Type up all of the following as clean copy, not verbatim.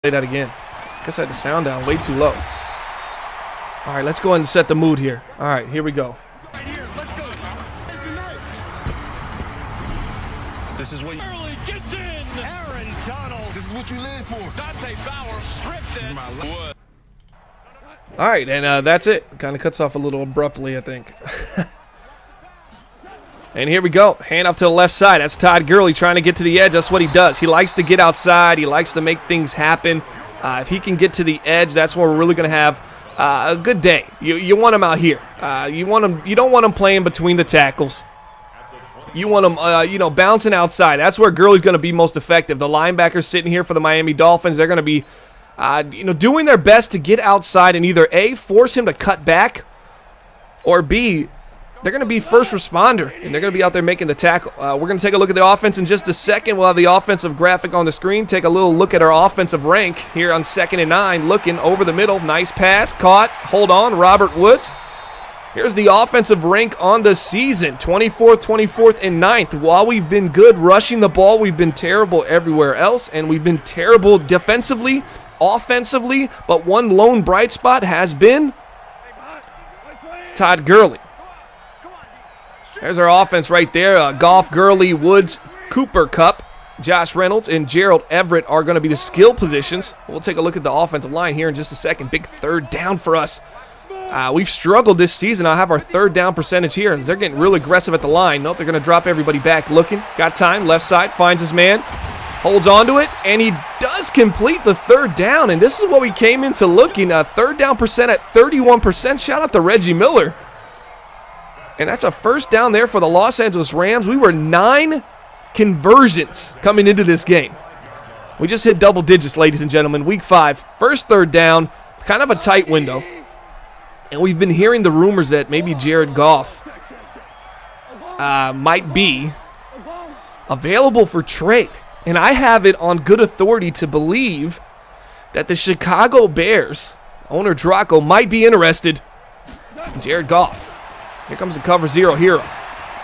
Play that again. Guess I had the sound down way too low. All right, let's go ahead and set the mood here. All right, here we go. Right here, let's go. This is what you gets in. Aaron Donald. This is what you live for. Dante Bauer stripped it. All right, and that's it. Kind of cuts off a little abruptly, I think. And here we go. Hand off to the left side. That's Todd Gurley trying to get to the edge. That's what he does. He likes to get outside. He likes to make things happen. If he can get to the edge, that's where we're really going to have a good day. You want him out here. You don't want him playing between the tackles. You want him, bouncing outside. That's where Gurley's going to be most effective. The linebackers sitting here for the Miami Dolphins, they're going to be, doing their best to get outside and either A, force him to cut back, or B, they're going to be first responder, and they're going to be out there making the tackle. We're going to take a look at the offense in just a second. We'll have the offensive graphic on the screen. Take a little look at our offensive rank here on 2nd and 9. Looking over the middle. Nice pass. Caught. Hold on. Robert Woods. Here's the offensive rank on the season. 24th, 24th, and 9th. While we've been good rushing the ball, we've been terrible everywhere else, and we've been terrible defensively, offensively, but one lone bright spot has been Todd Gurley. There's our offense right there. Goff, Gurley, Woods, Cooper Kupp, Josh Reynolds, and Gerald Everett are going to be the skill positions. We'll take a look at the offensive line here in just a second. Big third down for us. We've struggled this season. I'll have our third down percentage here. They're getting real aggressive at the line. Nope, they're going to drop everybody back. Looking. Got time. Left side. Finds his man. Holds on to it. And he does complete the third down. And this is what we came into looking. Third down percent at 31%. Shout out to Reggie Miller. And that's a first down there for the Los Angeles Rams. We were 9 conversions coming into this game. We just hit double digits, ladies and gentlemen. Week 5, first third down, kind of a tight window. And we've been hearing the rumors that maybe Jared Goff might be available for trade. And I have it on good authority to believe that the Chicago Bears, owner Draco, might be interested in Jared Goff. Here comes the cover zero hero.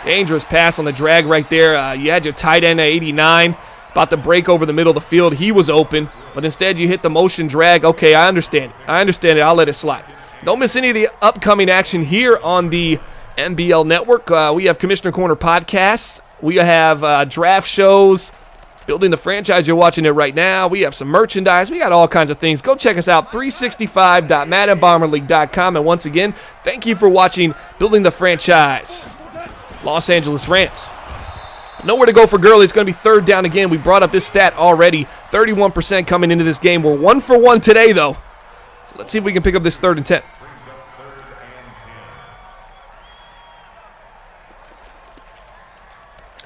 Dangerous pass on the drag right there. You had your tight end at 89, about to break over the middle of the field. He was open, but instead you hit the motion drag. Okay, I understand it. I'll let it slide. Don't miss any of the upcoming action here on the NBL Network. We have Commissioner Corner podcasts. We have draft shows. Building the franchise, you're watching it right now. We have some merchandise. We got all kinds of things. Go check us out, 365.maddenbomberleague.com. And once again, thank you for watching Building the Franchise. Los Angeles Rams. Nowhere to go for Gurley. It's going to be third down again. We brought up this stat already. 31% coming into this game. We're 1 for 1 today, though. So let's see if we can pick up this 3rd and 10.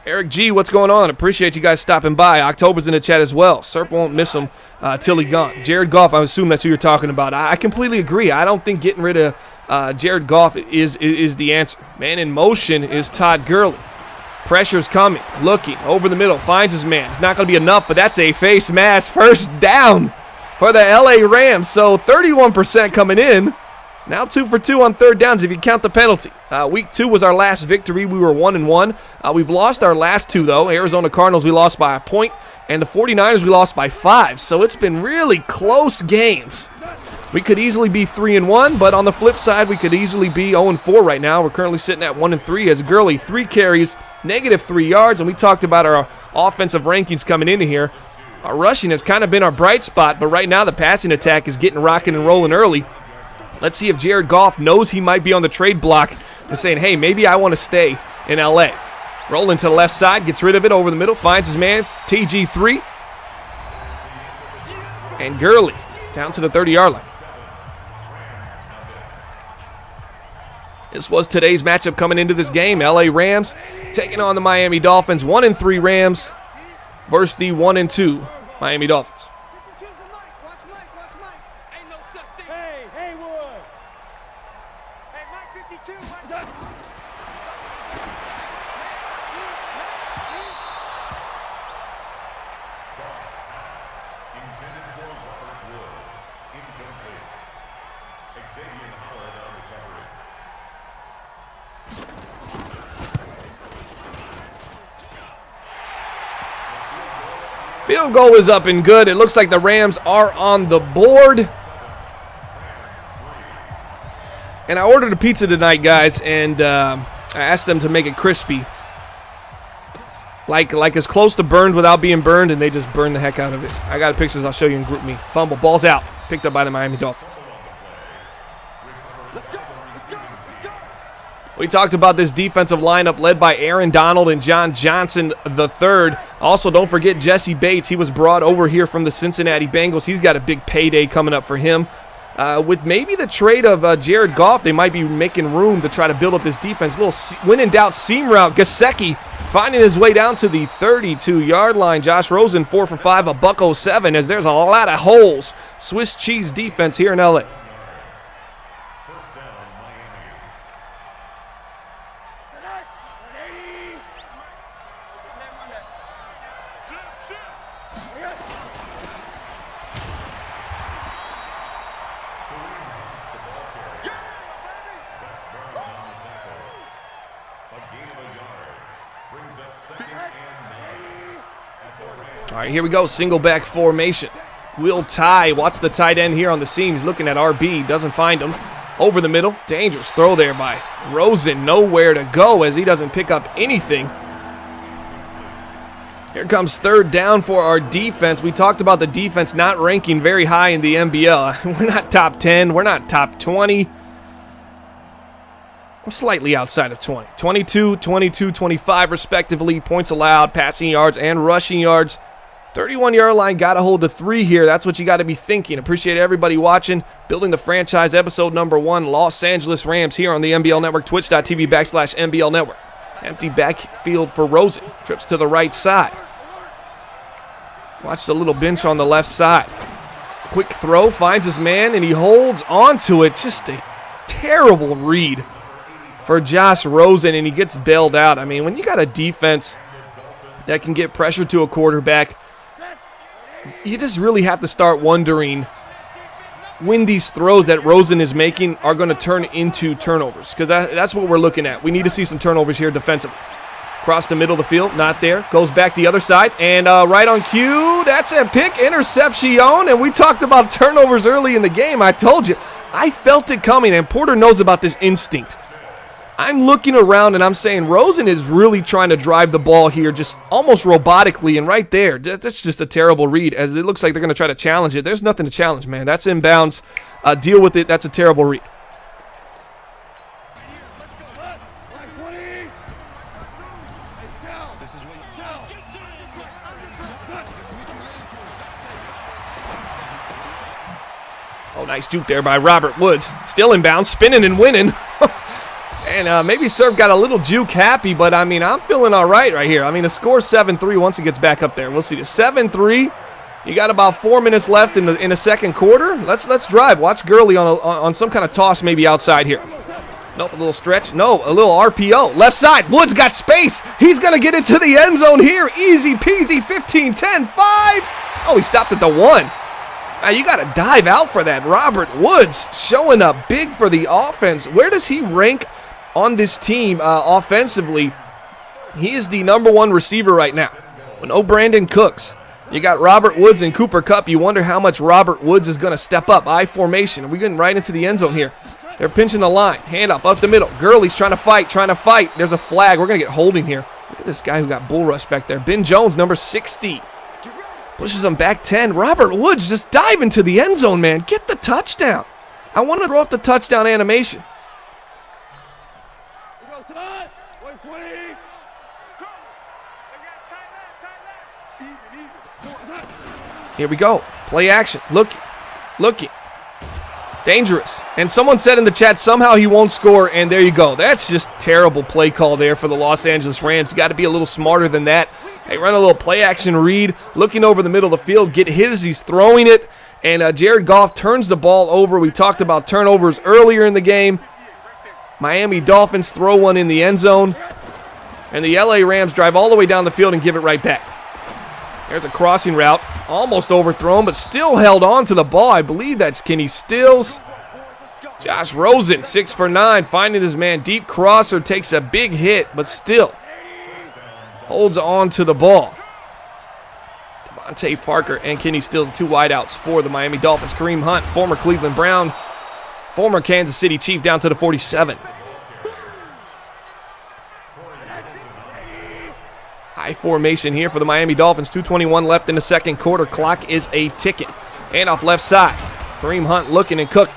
Eric G, what's going on? Appreciate you guys stopping by. October's in the chat as well. Serp won't miss him till he gone. Jared Goff, I assume that's who you're talking about. I completely agree. I don't think getting rid of Jared Goff is the answer. Man in motion is Todd Gurley. Pressure's coming. Looking. Over the middle. Finds his man. It's not going to be enough, but that's a face mask. First down for the LA Rams. So 31% coming in. Now 2 for 2 on third downs if you count the penalty. Week 2 was our last victory. We were 1-1. We've lost our last 2, though. Arizona Cardinals, we lost by a point. And the 49ers, we lost by 5. So it's been really close games. We could easily be 3-1, but on the flip side, we could easily be 0-4 right now. We're currently sitting at 1-3 as Gurley, 3 carries, -3 yards. And we talked about our offensive rankings coming into here. Our rushing has kind of been our bright spot, but right now the passing attack is getting rocking and rolling early. Let's see if Jared Goff knows he might be on the trade block and saying, hey, maybe I want to stay in L.A. Rolling to the left side, gets rid of it over the middle, finds his man, TG3. And Gurley down to the 30-yard line. This was today's matchup coming into this game. L.A. Rams taking on the Miami Dolphins. 1-3 Rams versus the 1-2 Miami Dolphins. Field goal is up and good. It looks like the Rams are on the board. And I ordered a pizza tonight, guys, and I asked them to make it crispy. Like as close to burned without being burned, and they just burned the heck out of it. I got pictures I'll show you in GroupMe. Fumble, ball's out. Picked up by the Miami Dolphins. We talked about this defensive lineup led by Aaron Donald and John Johnson III. Also, don't forget Jesse Bates. He was brought over here from the Cincinnati Bengals. He's got a big payday coming up for him. With maybe the trade of Jared Goff, they might be making room to try to build up this defense. A little when in doubt seam route. Gesicki finding his way down to the 32-yard line. Josh Rosen 4 for 5, a $107, as there's a lot of holes. Swiss cheese defense here in LA. All right, here we go. Single back formation. Will Tye, watch the tight end here on the seam. He's looking at RB, doesn't find him. Over the middle, dangerous throw there by Rosen. Nowhere to go as he doesn't pick up anything. Here comes third down for our defense. We talked about the defense not ranking very high in the NBL. We're not top 10. We're not top 20. We're slightly outside of 20. 22, 22, 25 respectively. Points allowed, passing yards, and rushing yards. 31-yard line, got to hold the 3 here. That's what you got to be thinking. Appreciate everybody watching. Building the Franchise, episode number 1, Los Angeles Rams here on the NBL Network, twitch.tv/NBL Network. Empty backfield for Rosen. Trips to the right side. Watch the little bench on the left side. Quick throw, finds his man, and he holds onto it. Just a terrible read for Josh Rosen, and he gets bailed out. I mean, when you got a defense that can get pressure to a quarterback, you just really have to start wondering when these throws that Rosen is making are going to turn into turnovers, because that's what we're looking at. We need to see some turnovers here defensively. Across the middle of the field, not there. Goes back the other side, and right on cue, that's a pick, interception, and we talked about turnovers early in the game. I told you, I felt it coming, and Porter knows about this instinct. I'm looking around and I'm saying Rosen is really trying to drive the ball here just almost robotically, and right there, that's just a terrible read as it looks like they're going to try to challenge it. There's nothing to challenge, man. That's inbounds. Deal with it. That's a terrible read. Oh, nice juke there by Robert Woods. Still inbounds, spinning and winning. And maybe Serb got a little juke happy, but, I mean, I'm feeling all right here. I mean, the score's 7-3 once he gets back up there. We'll see. 7-3. You got about 4 minutes left in the second quarter. Let's drive. Watch Gurley on some kind of toss maybe outside here. Nope, a little stretch. No, a little RPO. Left side. Woods got space. He's going to get into the end zone here. Easy peasy. 15, 10, 5. Oh, he stopped at the 1. Now, you got to dive out for that. Robert Woods showing up big for the offense. Where does he rank on this team offensively? He is the #1 receiver right now. No Brandon Cooks. You got Robert Woods and Cooper Kupp. You wonder how much Robert Woods is going to step up. I formation. We're getting right into the end zone here. They're pinching the line. Handoff up the middle. Gurley's trying to fight. There's a flag. We're going to get holding here. Look at this guy who got bull rushed back there. Ben Jones, number 60. Pushes him back 10. Robert Woods just dive into the end zone, man. Get the touchdown. I want to throw up the touchdown animation. Here we go. Play action. Looking. Dangerous. And someone said in the chat, somehow he won't score, and there you go. That's just terrible play call there for the Los Angeles Rams. You got to be a little smarter than that. They run a little play action read, looking over the middle of the field, get hit as he's throwing it, and Jared Goff turns the ball over. We talked about turnovers earlier in the game. Miami Dolphins throw one in the end zone, and the LA Rams drive all the way down the field and give it right back. There's a crossing route, almost overthrown, but still held on to the ball. I believe that's Kenny Stills. Josh Rosen, 6 for 9, finding his man. Deep crosser, takes a big hit, but still holds on to the ball. Dante Parker and Kenny Stills, 2 wideouts for the Miami Dolphins. Kareem Hunt, former Cleveland Brown, former Kansas City Chief, down to the 47. High formation here for the Miami Dolphins. 2:21 left in the second quarter. Clock is a ticking. Handoff left side. Kareem Hunt looking and cooking.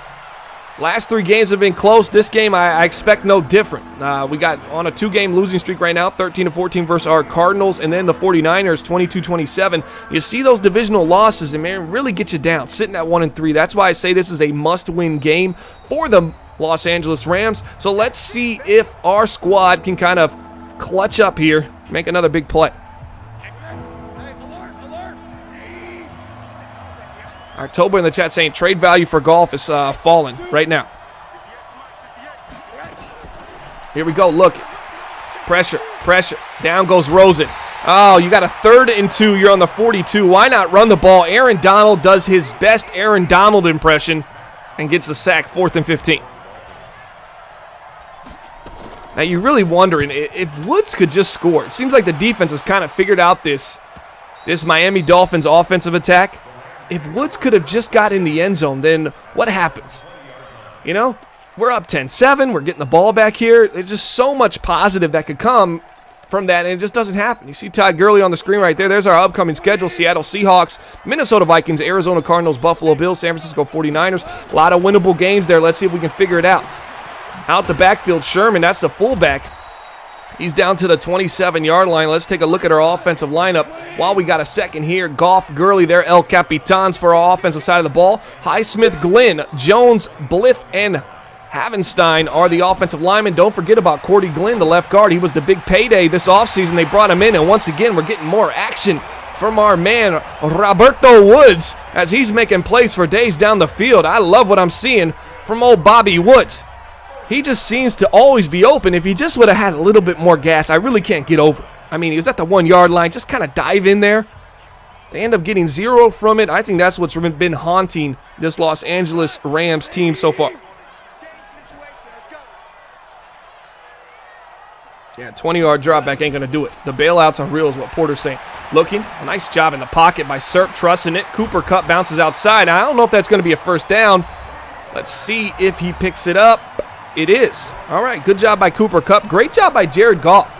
Last 3 games have been close. This game, I expect no different. We got on a 2-game losing streak right now, 13-14 versus our Cardinals, and then the 49ers, 22-27. You see those divisional losses, and man, really get you down, sitting at 1-3. That's why I say this is a must-win game for the Los Angeles Rams. So let's see if our squad can kind of clutch up here, make another big play. October in the chat saying trade value for Goff is falling right now. Here we go. Look. Pressure. Down goes Rosen. Oh, you got a 3rd and 2. You're on the 42. Why not run the ball? Aaron Donald does his best Aaron Donald impression and gets a sack, 4th and 15. Now, you're really wondering if Woods could just score. It seems like the defense has kind of figured out this Miami Dolphins offensive attack. If Woods could have just got in the end zone, then what happens? You know, we're up 10-7. We're getting the ball back here. There's just so much positive that could come from that, and it just doesn't happen. You see Todd Gurley on the screen right there. There's our upcoming schedule. Seattle Seahawks, Minnesota Vikings, Arizona Cardinals, Buffalo Bills, San Francisco 49ers. A lot of winnable games there. Let's see if we can figure it out. Out the backfield, Sherman, that's the fullback. He's down to the 27-yard line. Let's take a look at our offensive lineup. While we got a second here, Goff, Gurley, they're El Capitans for our offensive side of the ball. Highsmith, Glenn, Jones, Blith, and Havenstein are the offensive linemen. Don't forget about Cordy Glenn, the left guard. He was the big payday this offseason. They brought him in, and once again, we're getting more action from our man, Roberto Woods, as he's making plays for days down the field. I love what I'm seeing from old Bobby Woods. He just seems to always be open. If he just would have had a little bit more gas, I really can't get over it. I mean, he was at the 1-yard line, just kind of dive in there. They end up getting 0 from it. I think that's what's been haunting this Los Angeles Rams team so far. Yeah, 20-yard drop back ain't going to do it. The bailouts are real is what Porter's saying. Looking, a nice job in the pocket by Serp, trusting it. Cooper Kupp bounces outside. Now, I don't know if that's going to be a first down. Let's see if he picks it up. It is. All right, good job by Cooper Kupp. Great job by Jared Goff.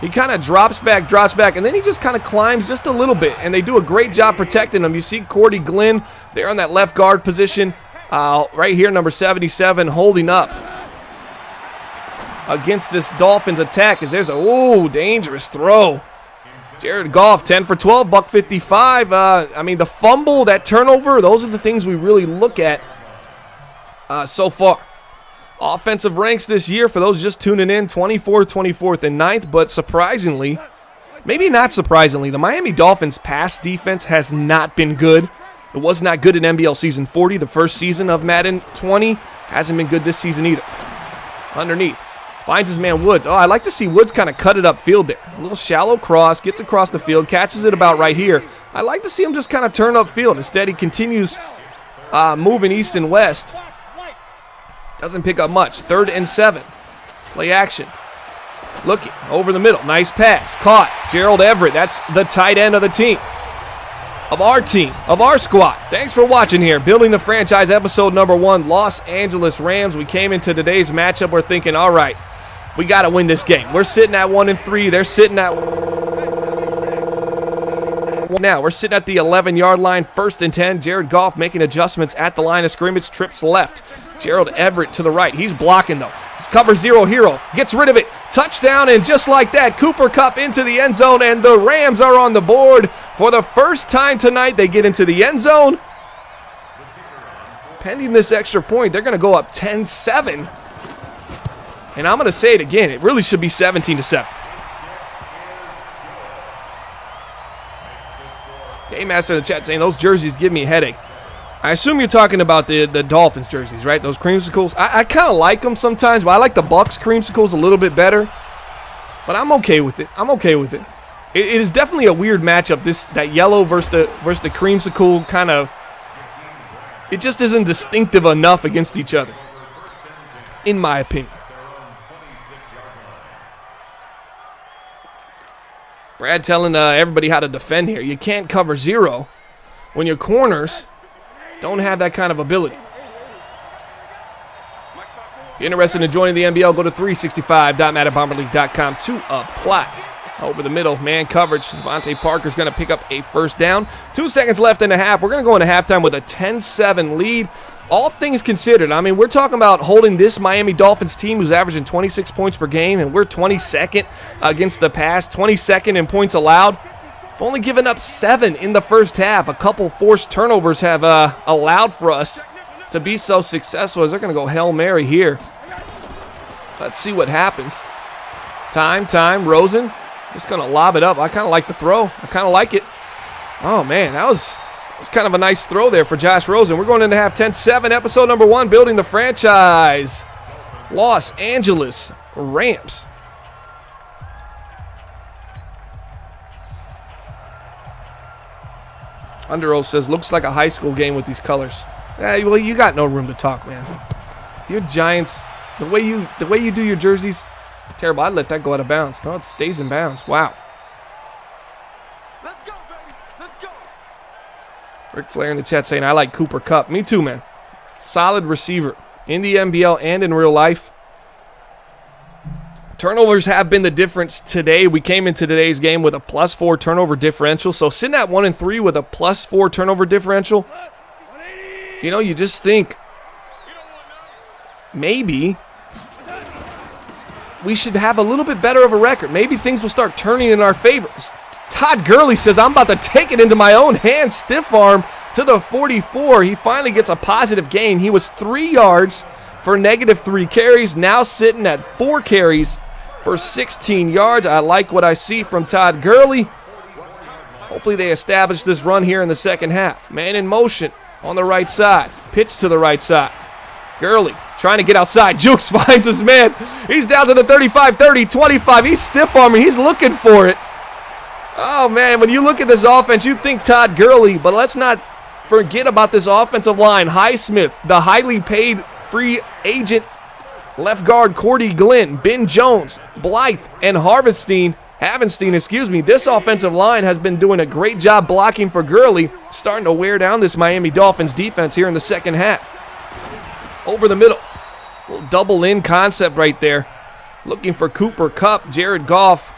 He kind of drops back, and then he just kind of climbs just a little bit, and they do a great job protecting him. You see Cordy Glenn there on that left guard position right here, number 77, holding up against this Dolphins attack as there's a, dangerous throw. Jared Goff, 10 for 12, $155. I mean, the fumble, that turnover, those are the things we really look at so far. Offensive ranks this year, for those just tuning in, 24th, 24th, and 9th. But surprisingly, maybe not surprisingly, the Miami Dolphins' pass defense has not been good. It was not good in NBL Season 40, the first season of Madden 20. Hasn't been good this season either. Underneath. Finds his man Woods. Oh, I like to see Woods kind of cut it upfield there. A little shallow cross, gets across the field, catches it about right here. I like to see him just kind of turn upfield. Instead, he continues moving east and west. Doesn't pick up much. 3rd and 7. Play action. Looking over the middle. Nice pass. Caught. Gerald Everett. That's the tight end of the team. Of our squad. Thanks for watching here. Building the Franchise, episode number 1. Los Angeles Rams. We came into today's matchup. We're thinking, all right, we got to win this game. We're sitting at 1-3. They're sitting at... Now, we're sitting at the 11-yard line. 1st and 10. Jared Goff making adjustments at the line of scrimmage. Trips left. Gerald Everett to the right. He's blocking, though. It's cover 0 hero. Gets rid of it. Touchdown, and just like that, Cooper Kupp into the end zone, and the Rams are on the board. For the first time tonight, they get into the end zone. Pending this extra point, they're going to go up 10-7. And I'm going to say it again. It really should be 17-7. Game Master in the chat saying those jerseys give me a headache. I assume you're talking about the Dolphins jerseys, right? Those creamsicles. I kind of like them sometimes, but I like the Bucks creamsicles a little bit better. But I'm okay with it. It is definitely a weird matchup. That yellow versus the creamsicle kind of. It just isn't distinctive enough against each other, in my opinion. Brad telling everybody how to defend here. You can't cover zero when your corners don't have that kind of ability. If you're interested in joining the NBL, go to 365.maddenbomberleague.com to apply. Over the middle, man coverage. Devontae Parker's going to pick up a first down. 2 seconds left in the half. We're going to go into halftime with a 10-7 lead. All things considered, I mean, we're talking about holding this Miami Dolphins team who's averaging 26 points per game, and we're 22nd against the pass, 22nd in points allowed. We've only given up 7 in the first half. A couple forced turnovers have allowed for us to be so successful as they're going to go Hail Mary here. Let's see what happens. Time, Rosen. Just going to lob it up. I kind of like the throw. I kind of like it. Oh, man, that was kind of a nice throw there for Josh Rosen. We're going into half 10-7, episode number 1, building the franchise. Los Angeles Rams. Underoath says, looks like a high school game with these colors. Well, you got no room to talk, man. Your Giants, the way you do your jerseys, terrible. I'd let that go out of bounds. No, it stays in bounds. Wow. Let's go, baby. Let's go. Ric Flair in the chat saying, I like Cooper Kupp. Me too, man. Solid receiver in the NBL and in real life. Turnovers have been the difference today. We came into today's game with a +4 turnover differential. So sitting at 1-3 with a +4 turnover differential, you know, you just think maybe we should have a little bit better of a record. Maybe things will start turning in our favor. Todd Gurley says, I'm about to take it into my own hands. Stiff arm to the 44. He finally gets a positive gain. He was 3 yards for -3 carries. Now sitting at 4 carries for 16 yards. I like what I see from Todd Gurley. Hopefully they establish this run here in the second half. Man in motion on the right side. Pitch to the right side. Gurley trying to get outside. Jukes finds his man. He's down to the 35, 30, 25. He's stiff arming. He's looking for it. Oh, man, when you look at this offense, you think Todd Gurley, but let's not forget about this offensive line. Highsmith, the highly paid free agent left guard Cordy Glenn, Ben Jones, Blythe, and Havenstein. This offensive line has been doing a great job blocking for Gurley, starting to wear down this Miami Dolphins defense here in the second half. Over the middle, little double in concept right there. Looking for Cooper Kupp, Jared Goff.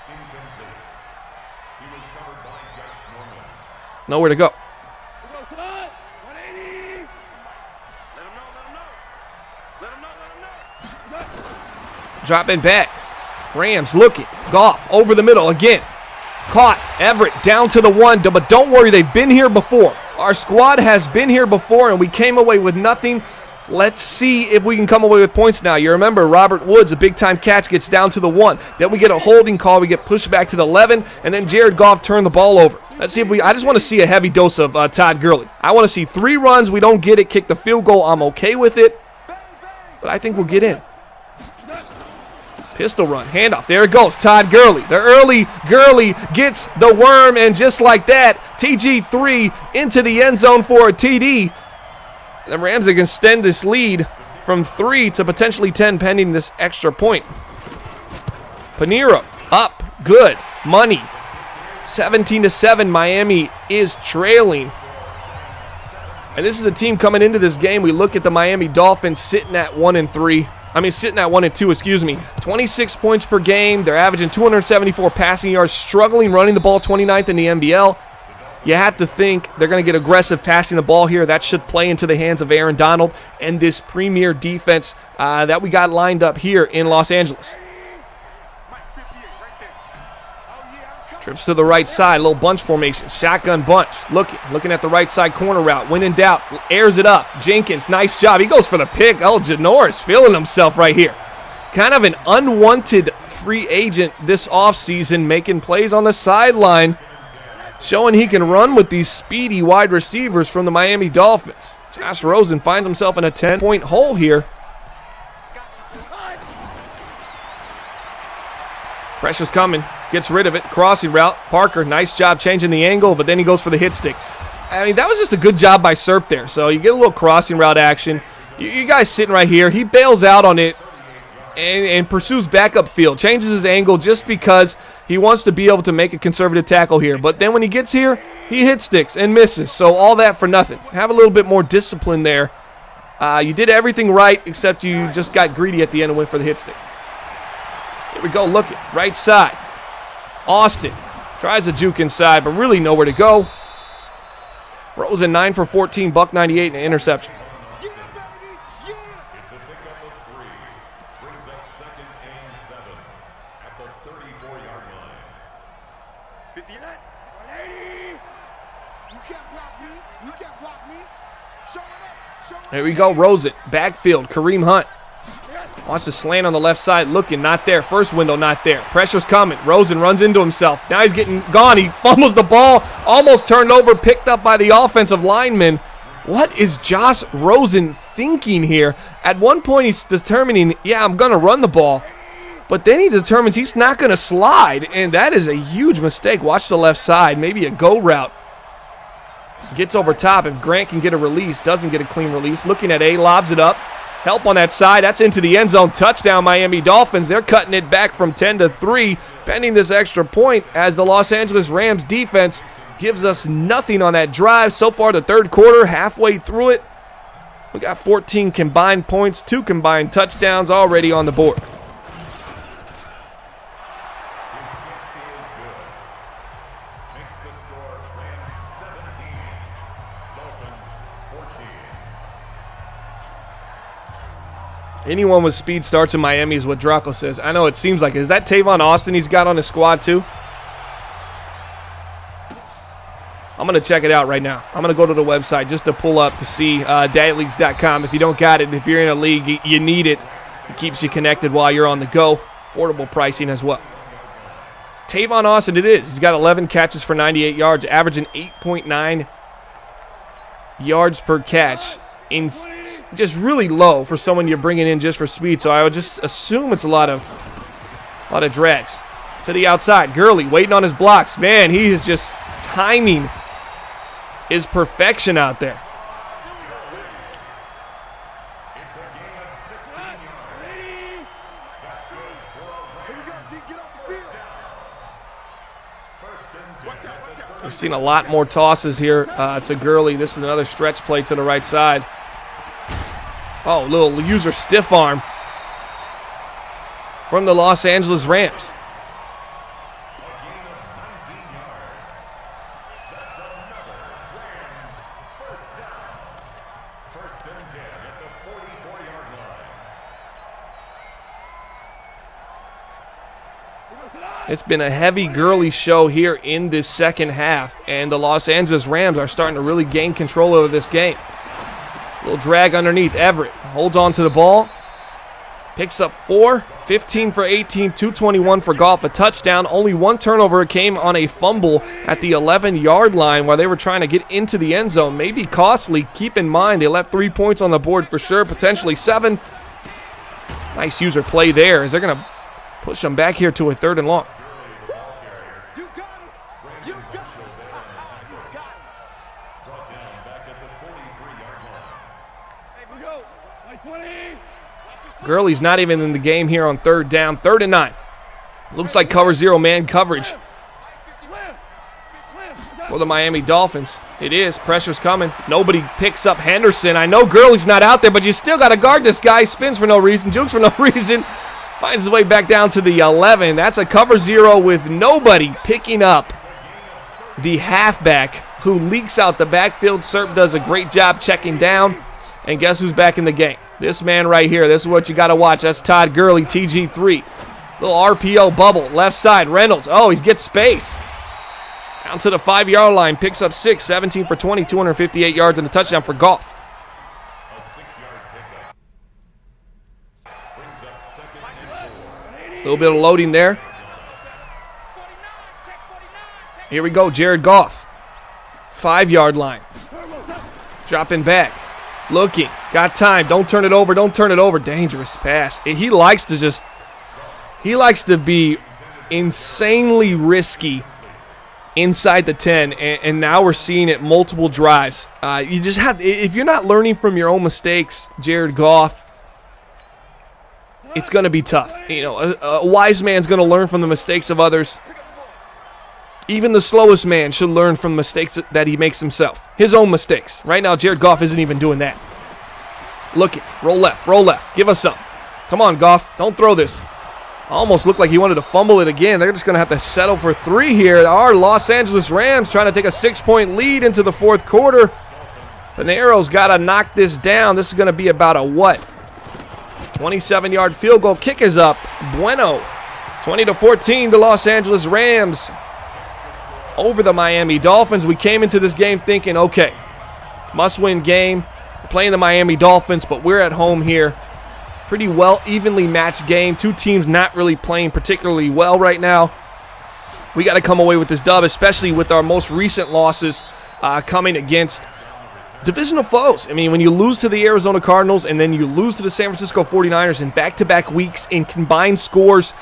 Nowhere to go. Dropping back. Rams looking. Goff over the middle again. Caught. Everett down to the 1. But don't worry, they've been here before. Our squad has been here before, and we came away with nothing. Let's see if we can come away with points now. You remember Robert Woods, a big-time catch, gets down to the 1. Then we get a holding call. We get pushed back to the 11, and then Jared Goff turned the ball over. Let's see if I just want to see a heavy dose of Todd Gurley. I want to see 3 runs. We don't get it. Kick the field goal. I'm okay with it. But I think we'll get in. Pistol run. Handoff. There it goes. Todd Gurley. The early Gurley gets the worm, and just like that, TG3 into the end zone for a TD. The Rams can extend this lead from 3 to potentially 10 pending this extra point. Panero up. Good. Money. 17-7. Miami is trailing. And this is a team coming into this game. We look at the Miami Dolphins sitting at 1-3. Sitting at 1-2, excuse me. 26 points per game. They're averaging 274 passing yards, struggling running the ball, 29th in the NBL. You have to think they're going to get aggressive passing the ball here. That should play into the hands of Aaron Donald and this premier defense that we got lined up here in Los Angeles. Trips to the right side, little bunch formation, shotgun bunch. Looking at the right side corner route. When in doubt, airs it up. Jenkins, nice job. He goes for the pick. Oh, Janoris feeling himself right here. Kind of an unwanted free agent this offseason, making plays on the sideline, showing he can run with these speedy wide receivers from the Miami Dolphins. Josh Rosen finds himself in a 10-point hole here. Pressure's coming. Gets rid of it. Crossing route. Parker, nice job changing the angle, but then he goes for the hit stick. I mean, that was just a good job by Serp there. So you get a little crossing route action. You guys sitting right here. He bails out on it and pursues backup field. Changes his angle just because He wants to be able to make a conservative tackle here. But then when he gets here, he hit sticks and misses. So all that for nothing. Have a little bit more discipline there. You did everything right, except you just got greedy at the end and went for the hit stick. Here we go, look at right side. Austin tries to juke inside, but really nowhere to go. Rosen 9 for 14, buck 98, and an interception. There we go, Rosen, backfield, Kareem Hunt. Wants to slant on the left side, looking, not there. First window, not there. Pressure's coming. Rosen runs into himself. Now he's getting gone. He fumbles the ball, almost turned over, picked up by the offensive lineman. What is Josh Rosen thinking here? At one point, he's determining, yeah, I'm going to run the ball. But then he determines he's not going to slide, and that is a huge mistake. Watch the left side, maybe a go route. Gets over top. If Grant can get a release, doesn't get a clean release. Looking at A, lobs it up. Help on that side. That's into the end zone. Touchdown, Miami Dolphins. They're cutting it back from 10-3, pending this extra point as the Los Angeles Rams defense gives us nothing on that drive. So far, the third quarter, halfway through it, we got 14 combined points, 2 combined touchdowns already on the board. Anyone with speed starts in Miami is what Draco says. I know it seems like it. Is that Tavon Austin he's got on his squad too? I'm going to check it out right now. I'm going to go to the website just to pull up to see dadleagues.com. If you don't got it, if you're in a league, you need it. It keeps you connected while you're on the go. Affordable pricing as well. Tavon Austin it is. He's got 11 catches for 98 yards, averaging 8.9 yards per catch. Just really low for someone you're bringing in just for speed. So I would just assume it's a lot of drags. To the outside, Gurley waiting on his blocks. Man, he is just timing is perfection out there. We've seen a lot more tosses here to Gurley. This is another stretch play to the right side. Oh, little user stiff arm from the Los Angeles Rams. It's been a heavy Gurley show here in this second half, and the Los Angeles Rams are starting to really gain control over this game. Little drag underneath. Everett holds on to the ball. Picks up 4, 15 for 18, 221 for Goff, a touchdown. Only one turnover came on a fumble at the 11-yard line while they were trying to get into the end zone. Maybe costly. Keep in mind, they left 3 points on the board for sure, potentially 7. Nice user play there as they're going to push them back here to a 3rd and long. Gurley's not even in the game here on 3rd down. 3rd and 9. Looks like cover 0 man coverage for the Miami Dolphins. It is. Pressure's coming. Nobody picks up Henderson. I know Gurley's not out there, but you still got to guard this guy. Spins for no reason. Jukes for no reason. Finds his way back down to the 11. That's a cover 0 with nobody picking up the halfback who leaks out the backfield. Serp does a great job checking down. And guess who's back in the game? This man right here. This is what you got to watch. That's Todd Gurley, TG3. Little RPO bubble. Left side, Reynolds. Oh, he gets space. Down to the 5-yard line. Picks up 6, 17 for 20, 258 yards and a touchdown for Goff. A little bit of loading there. Here we go, Jared Goff. 5-yard line. Dropping back. Looking. Got time. Don't turn it over. Don't turn it over. Dangerous pass. He likes to be insanely risky inside the 10, and now we're seeing it multiple drives. You just have, if you're not learning from your own mistakes, Jared Goff, it's going to be tough. You know, a wise man's going to learn from the mistakes of others. Even the slowest man should learn from mistakes that he makes himself. His own mistakes. Right now, Jared Goff isn't even doing that. Look it. Roll left. Give us some. Come on, Goff. Don't throw this. Almost looked like he wanted to fumble it again. They're just going to have to settle for 3 here. Our Los Angeles Rams trying to take a 6-point lead into the 4th quarter. Pinero's got to knock this down. This is going to be about a what? 27-yard field goal. Kick is up. Bueno. 20-14 to Los Angeles Rams over the Miami Dolphins. We came into this game thinking, okay, must-win game. We're playing the Miami Dolphins, but we're at home here. Pretty well evenly matched game. 2 teams not really playing particularly well right now. We got to come away with this dub, especially with our most recent losses coming against divisional foes. I mean, when you lose to the Arizona Cardinals and then you lose to the San Francisco 49ers in back-to-back weeks in combined scores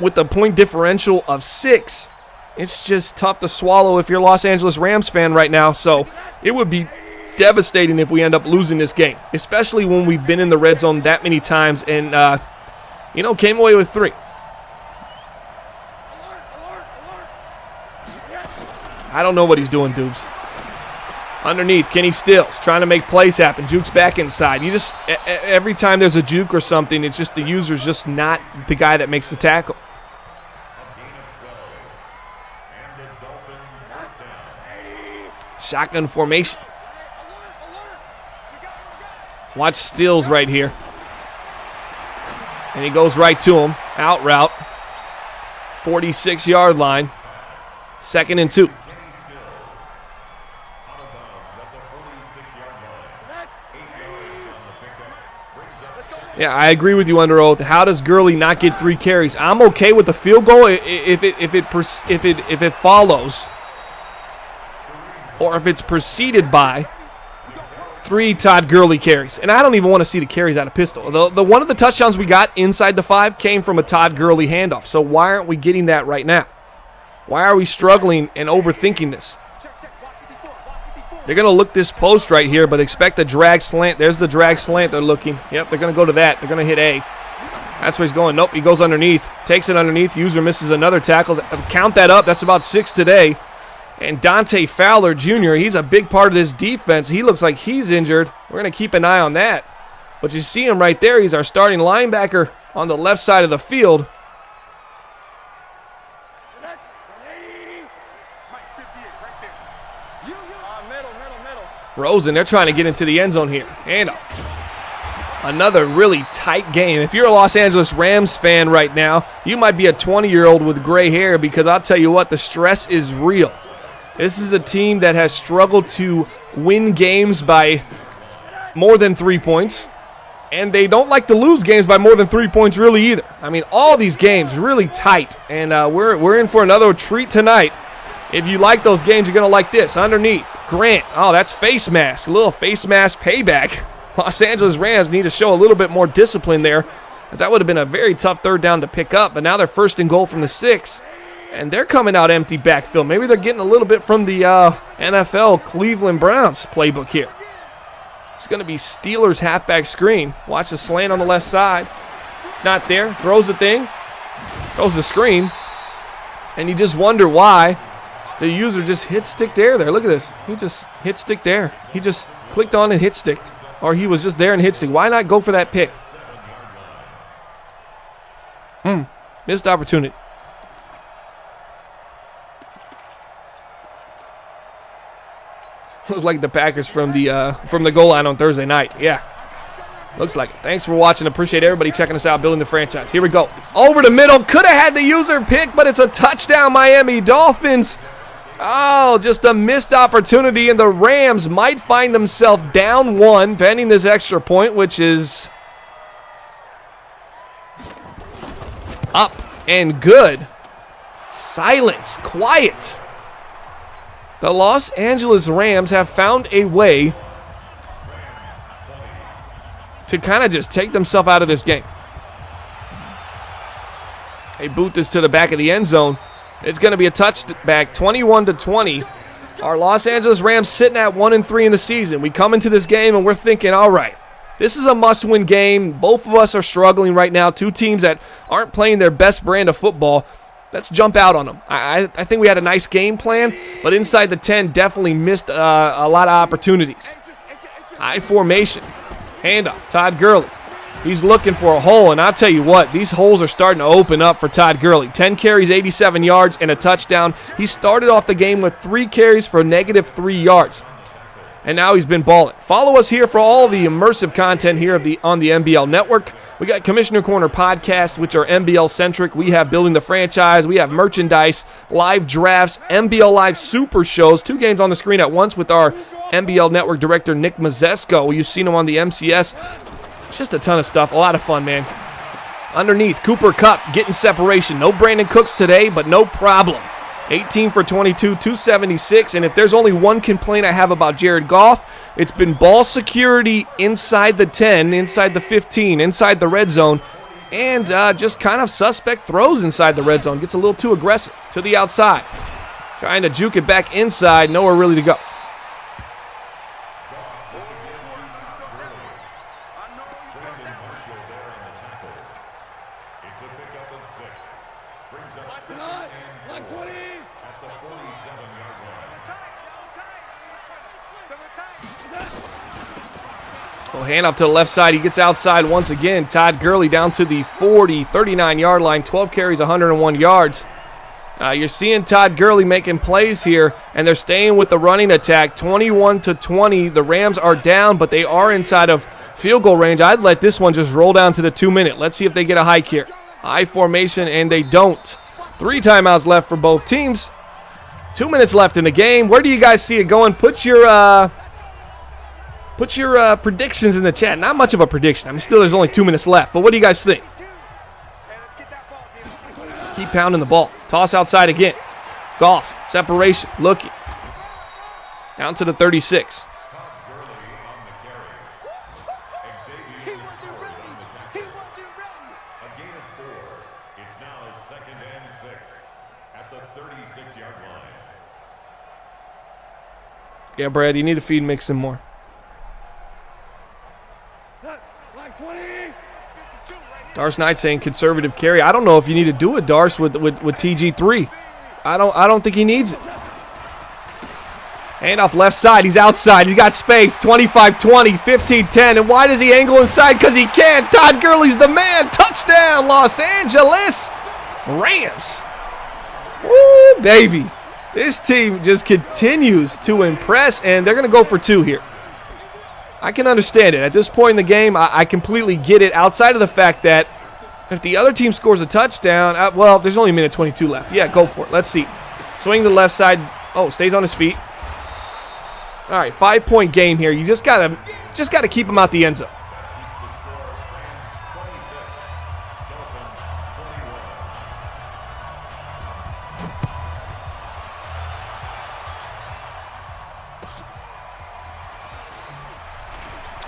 with a point differential of 6, it's just tough to swallow if you're a Los Angeles Rams fan right now. So it would be devastating if we end up losing this game, especially when we've been in the red zone that many times and, came away with 3. I don't know what he's doing, Dubes. Underneath, Kenny Stills trying to make plays happen. Juke's back inside. You just, every time there's a juke or something, it's just the user's just not the guy that makes the tackle. Shotgun formation. Watch Stills right here. And he goes right to him. Out route. 46-yard line. 2nd and 2. Yeah, I agree with you under oath. How does Gurley not get 3 carries? I'm okay with the field goal if it follows, or if it's preceded by 3 Todd Gurley carries. And I don't even want to see the carries out of pistol. The one of the touchdowns we got inside the 5 came from a Todd Gurley handoff. So why aren't we getting that right now? Why are we struggling and overthinking this? They're going to look this post right here, but expect a drag slant. There's the drag slant they're looking. Yep, they're going to go to that. They're going to hit A. That's where he's going. Nope, he goes underneath. Takes it underneath. User misses another tackle. Count that up. That's about 6 today. And Dante Fowler Jr., he's a big part of this defense. He looks like he's injured. We're going to keep an eye on that. But you see him right there. He's our starting linebacker on the left side of the field. Rosen, they're trying to get into the end zone here. Handoff. Another really tight game. If you're a Los Angeles Rams fan right now, you might be a 20-year-old with gray hair, because I'll tell you what, the stress is real. This is a team that has struggled to win games by more than 3 points, and they don't like to lose games by more than 3 points really either. I mean, all these games really tight, and we're in for another treat tonight. If you like those games, you're going to like this. Underneath, Grant. Oh, that's face mask. A little face mask payback. Los Angeles Rams need to show a little bit more discipline there, as that would have been a very tough 3rd down to pick up. But now they're 1st and goal from the 6, and they're coming out empty backfield. Maybe they're getting a little bit from the NFL Cleveland Browns playbook here. It's going to be Steelers halfback screen. Watch the slant on the left side. Not there. Throws the thing. Throws the screen. And you just wonder why the user just hit stick there. Look at this. He just hit stick there. He just clicked on and hit sticked. Or he was just there and hit stick. Why not go for that pick? Missed opportunity. Looks like the Packers from the goal line on Thursday night. Yeah. Looks like it. Thanks for watching. Appreciate everybody checking us out, building the franchise. Here we go. Over the middle. Could have had the user pick, but it's a touchdown, Miami Dolphins. Oh, just a missed opportunity, and the Rams might find themselves down 1, pending this extra point, which is up and good. Silence. Quiet. The Los Angeles Rams have found a way to kind of just take themselves out of this game. They boot this to the back of the end zone. It's going to be a touchback, 21-20. Our Los Angeles Rams sitting at 1-3 in the season. We come into this game and we're thinking, all right, this is a must-win game. Both of us are struggling right now. 2 teams that aren't playing their best brand of football. let's jump out on them. I think we had a nice game plan, but inside the 10 definitely missed a lot of opportunities. High formation. Handoff. Todd Gurley. He's looking for a hole, and I'll tell you what, these holes are starting to open up for Todd Gurley. 10 carries, 87 yards, and a touchdown. He started off the game with 3 carries for -3 yards, and now he's been balling. Follow us here for all the immersive content here on the NBL Network. We got Commissioner Corner podcasts, which are NBL-centric. We have Building the Franchise. We have merchandise, live drafts, NBL Live Super Shows. 2 games on the screen at once with our NBL Network director, Nick Mazzesko. You've seen him on the MCS. Just a ton of stuff. A lot of fun, man. Underneath, Cooper Kupp getting separation. No Brandon Cooks today, but no problem. 18 for 22, 276. And if there's only one complaint I have about Jared Goff, it's been ball security inside the 10, inside the 15, inside the red zone, and just kind of suspect throws inside the red zone. Gets a little too aggressive to the outside. Trying to juke it back inside. Nowhere really to go. Handoff to the left side. He gets outside once again. Todd Gurley down to the 40, 39-yard line. 12 carries, 101 yards. You're seeing Todd Gurley making plays here, and they're staying with the running attack. 21-20. The Rams are down, but they are inside of field goal range. I'd let this one just roll down to the 2-minute. Let's see if they get a hike here. High formation, and they don't. 3 timeouts left for both teams. 2 minutes left in the game. Where do you guys see it going? Put your predictions in the chat. Not much of a prediction. I mean, still there's only 2 minutes left. But what do you guys think? Keep pounding the ball. Toss outside again. Goff. Separation. Looking. Down to the 36. Yeah, Brad, you need to feed Mixon more. Darce Knight saying conservative carry. I don't know if you need to do it, Darce, with TG3. I don't think he needs it. Handoff left side. He's outside. He's got space. 25-20, 15-10. And why does he angle inside? Because he can. Todd Gurley's the man. Touchdown, Los Angeles Rams. Woo, baby. This team just continues to impress, and they're going to go for 2 here. I can understand it. At this point in the game, I completely get it, outside of the fact that if the other team scores a touchdown, well, there's only a minute 22 left. Yeah, go for it. Let's see. Swing to the left side. Oh, stays on his feet. All right, 5-point game here. You just gotta keep him out the end zone.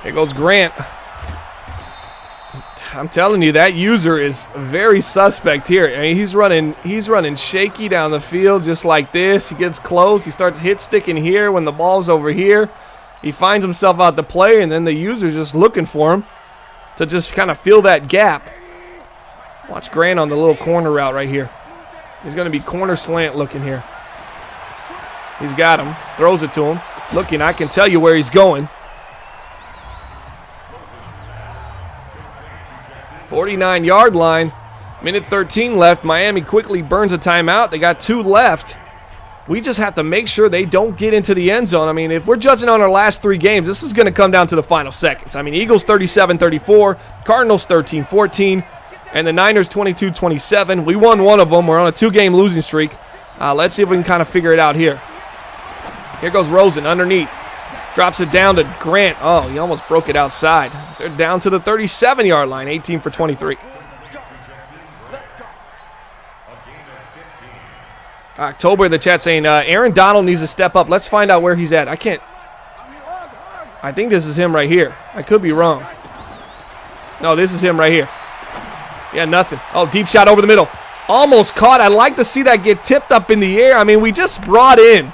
Here goes Grant. I'm telling you, that user is very suspect here. I mean, he's running shaky down the field just like this. He gets close. He starts hit sticking here when the ball's over here. He finds himself out the play, and then the user's just looking for him to just kind of fill that gap. Watch Grant on the little corner route right here. He's going to be corner slant looking here. He's got him. Throws it to him. Looking, I can tell you where he's going. 49-yard line. Minute 13 left. Miami quickly burns a timeout. They got 2 left. We just have to make sure they don't get into the end zone. I mean, if we're judging on our last 3 games, this is going to come down to the final seconds. I mean, Eagles 37-34, Cardinals 13-14, and the Niners 22-27. We won one of them. We're on a 2-game losing streak. Let's see if we can kind of figure it out here. Here goes Rosen underneath. Drops it down to Grant. Oh, he almost broke it outside. They're down to the 37-yard line, 18 for 23. October in the chat saying Aaron Donald needs to step up. Let's find out where he's at. I think this is him right here. I could be wrong. No, this is him right here. Yeah, nothing. Oh, deep shot over the middle. Almost caught. I'd like to see that get tipped up in the air. I mean, we just brought in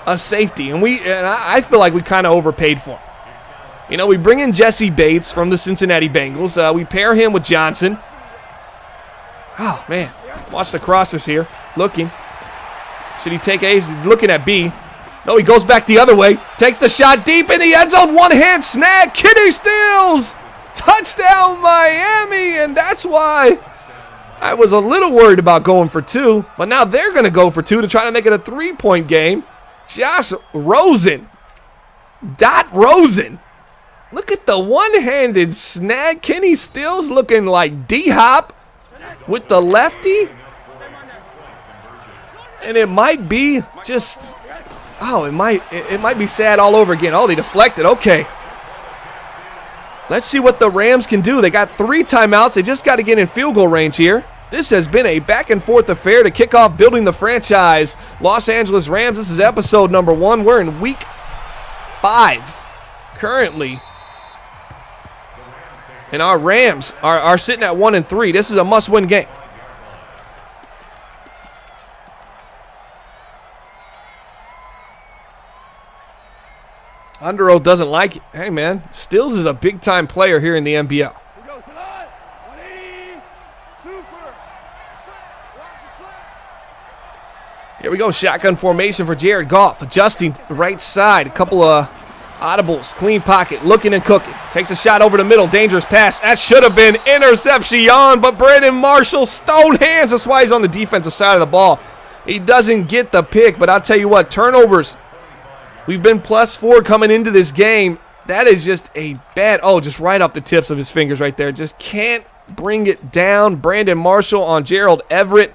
a safety, and I feel like we kind of overpaid for him. You know, we bring in Jesse Bates from the Cincinnati Bengals. We pair him with Johnson. Oh, man. Watch the crossers here. Looking. Should he take A? He's looking at B. No, he goes back the other way. Takes the shot deep in the end zone. One-hand snag. Kenny Stills. Touchdown, Miami. And that's why I was a little worried about going for 2. But now they're going to go for 2 to try to make it a 3-point game. Josh Rosen. Dot Rosen. Look at the one-handed snag. Kenny Stills looking like D-Hop with the lefty. And it might be just, it might be sad all over again. Oh, they deflected. Okay. Let's see what the Rams can do. They got 3 timeouts. They just got to get in field goal range here. This has been a back-and-forth affair to kick off building the franchise. Los Angeles Rams, this is episode number 1. We're in week 5 currently. And our Rams are sitting at 1-3. This is a must-win game. Underoath doesn't like it. Hey, man, Stills is a big-time player here in the NBL. Here we go, shotgun formation for Jared Goff. Adjusting the right side. A couple of audibles, clean pocket, looking and cooking. Takes a shot over the middle, dangerous pass. That should have been interception, but Brandon Marshall, stone hands. That's why he's on the defensive side of the ball. He doesn't get the pick, but I'll tell you what, turnovers. We've been +4 coming into this game. That is just a bad, just right off the tips of his fingers right there. Just can't bring it down. Brandon Marshall on Gerald Everett.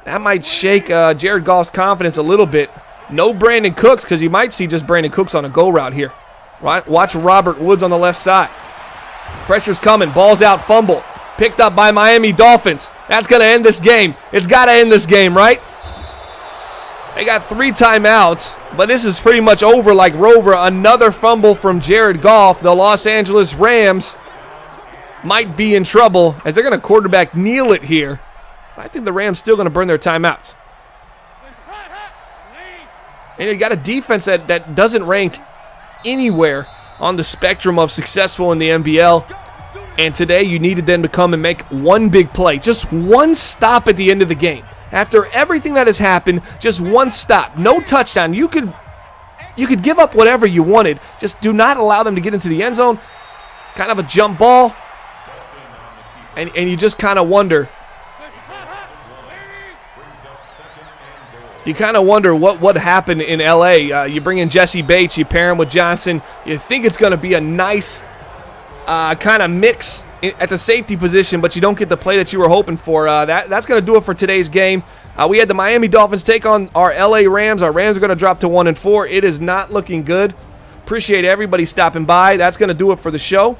That might shake Jared Goff's confidence a little bit. No Brandon Cooks, because you might see just Brandon Cooks on a go route here. Right? Watch Robert Woods on the left side. Pressure's coming. Ball's out. Fumble. Picked up by Miami Dolphins. That's going to end this game. It's got to end this game, right? They got 3 timeouts, but this is pretty much over like Rover. Another fumble from Jared Goff. The Los Angeles Rams might be in trouble as they're going to quarterback kneel it here. I think the Rams still going to burn their timeouts. And you got a defense that doesn't rank anywhere on the spectrum of successful in the NBL. And today you needed them to come and make one big play. Just one stop at the end of the game. After everything that has happened, just one stop. No touchdown. You could give up whatever you wanted. Just do not allow them to get into the end zone. Kind of a jump ball. And you just kind of wonder. You kind of wonder what happened in L.A. You bring in Jesse Bates, you pair him with Johnson. You think it's going to be a nice kind of mix at the safety position, but you don't get the play that you were hoping for. That's going to do it for today's game. We had the Miami Dolphins take on our L.A. Rams. Our Rams are going to drop to 1-4. It is not looking good. Appreciate everybody stopping by. That's going to do it for the show.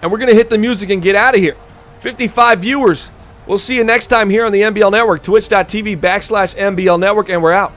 And we're going to hit the music and get out of here. 55 viewers. We'll see you next time here on the NBL Network, twitch.tv/NBL Network, and we're out.